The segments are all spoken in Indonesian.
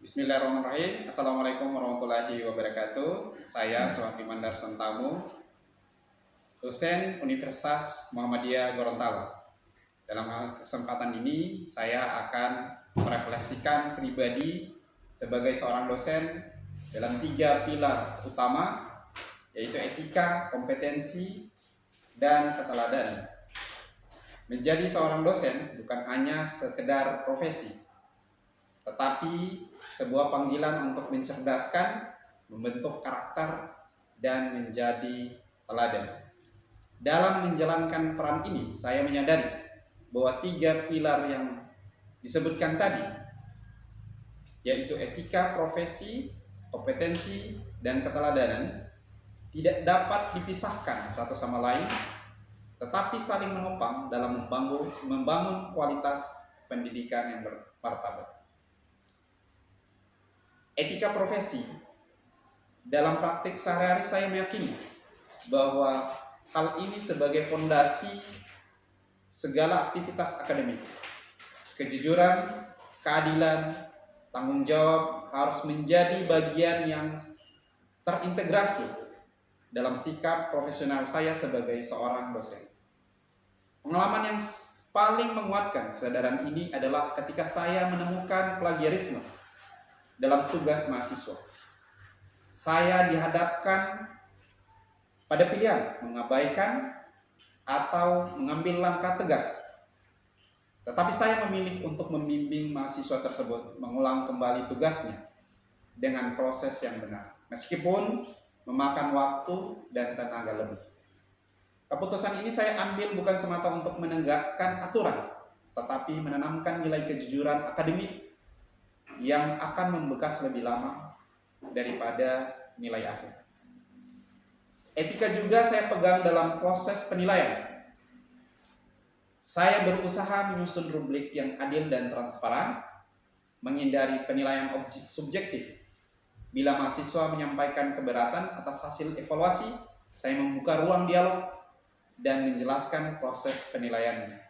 Bismillahirrahmanirrahim. Assalamualaikum warahmatullahi wabarakatuh. Saya Suhadi Mandar Sontamu, dosen Universitas Muhammadiyah Gorontalo. Dalam kesempatan ini, saya akan merefleksikan pribadi sebagai seorang dosen dalam 3 pilar utama, yaitu etika, kompetensi, dan keteladanan. Menjadi seorang dosen bukan hanya sekedar profesi, tetapi sebuah panggilan untuk mencerdaskan, membentuk karakter, dan menjadi teladan. Dalam menjalankan peran ini, saya menyadari bahwa 3 pilar yang disebutkan tadi, yaitu etika, profesi, kompetensi, dan keteladanan, tidak dapat dipisahkan satu sama lain, tetapi saling menopang dalam membangun kualitas pendidikan yang bermartabat. Etika profesi, dalam praktik sehari-hari saya meyakini bahwa hal ini sebagai fondasi segala aktivitas akademik. Kejujuran, keadilan, tanggung jawab harus menjadi bagian yang terintegrasi dalam sikap profesional saya sebagai seorang dosen. Pengalaman yang paling menguatkan kesadaran ini adalah ketika saya menemukan plagiarisme dalam tugas mahasiswa. Saya dihadapkan pada pilihan mengabaikan atau mengambil langkah tegas. Tetapi saya memilih untuk membimbing mahasiswa tersebut mengulang kembali tugasnya dengan proses yang benar, meskipun memakan waktu dan tenaga lebih. Keputusan ini saya ambil bukan semata untuk menegakkan aturan, tetapi menanamkan nilai kejujuran akademik yang akan membekas lebih lama daripada nilai akhir. Etika juga saya pegang dalam proses penilaian. Saya berusaha menyusun rubrik yang adil dan transparan, menghindari penilaian subjektif. Bila mahasiswa menyampaikan keberatan atas hasil evaluasi, saya membuka ruang dialog dan menjelaskan proses penilaiannya.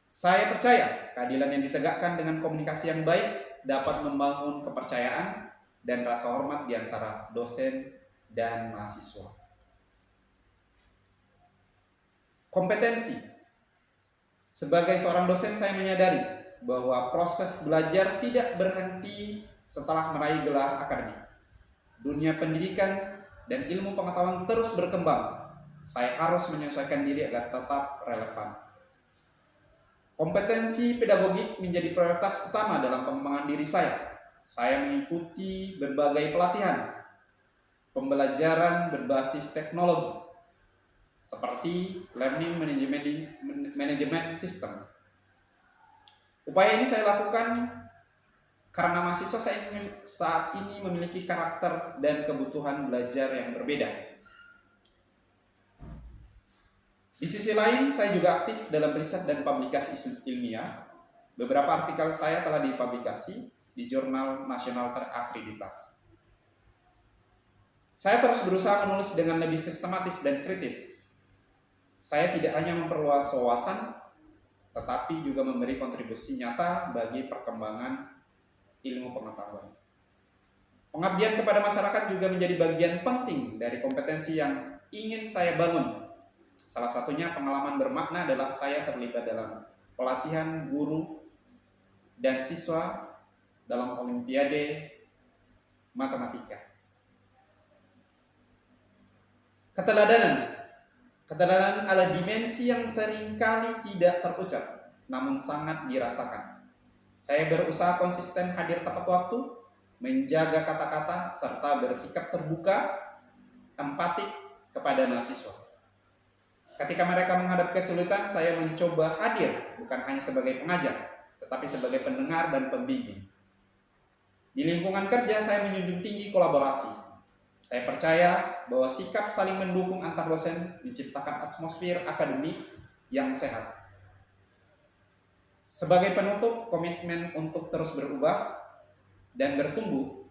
Saya percaya keadilan yang ditegakkan dengan komunikasi yang baik dapat membangun kepercayaan dan rasa hormat di antara dosen dan mahasiswa. Kompetensi. Sebagai seorang dosen, saya menyadari bahwa proses belajar tidak berhenti setelah meraih gelar akademik. Dunia pendidikan dan ilmu pengetahuan terus berkembang. Saya harus menyesuaikan diri agar tetap relevan. Kompetensi pedagogik menjadi prioritas utama dalam pengembangan diri saya. Saya mengikuti berbagai pelatihan, pembelajaran berbasis teknologi, seperti Learning Management System. Upaya ini saya lakukan karena mahasiswa saya saat ini memiliki karakter dan kebutuhan belajar yang berbeda. Di sisi lain, saya juga aktif dalam riset dan publikasi ilmiah. Beberapa artikel saya telah dipublikasi di jurnal nasional terakreditasi. Saya terus berusaha menulis dengan lebih sistematis dan kritis. Saya tidak hanya memperluas wawasan, tetapi juga memberi kontribusi nyata bagi perkembangan ilmu pengetahuan. Pengabdian kepada masyarakat juga menjadi bagian penting dari kompetensi yang ingin saya bangun. Salah satunya pengalaman bermakna adalah saya terlibat dalam pelatihan guru dan siswa dalam Olimpiade Matematika. Keteladanan. Keteladanan adalah dimensi yang seringkali tidak terucap, namun sangat dirasakan. Saya berusaha konsisten hadir tepat waktu, menjaga kata-kata, serta bersikap terbuka, empatik kepada mahasiswa. Ketika mereka menghadapi kesulitan, saya mencoba hadir bukan hanya sebagai pengajar, tetapi sebagai pendengar dan pembimbing. Di lingkungan kerja, saya menjunjung tinggi kolaborasi. Saya percaya bahwa sikap saling mendukung antar dosen menciptakan atmosfer akademik yang sehat. Sebagai penutup, komitmen untuk terus berubah dan bertumbuh.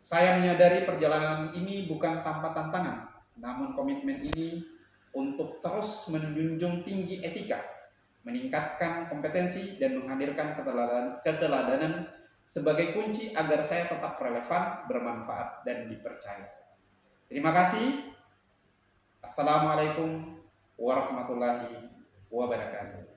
Saya menyadari perjalanan ini bukan tanpa tantangan, namun komitmen ini untuk terus menjunjung tinggi etika, meningkatkan kompetensi, dan menghadirkan keteladanan sebagai kunci agar saya tetap relevan, bermanfaat, dan dipercaya. Terima kasih. Assalamualaikum warahmatullahi wabarakatuh.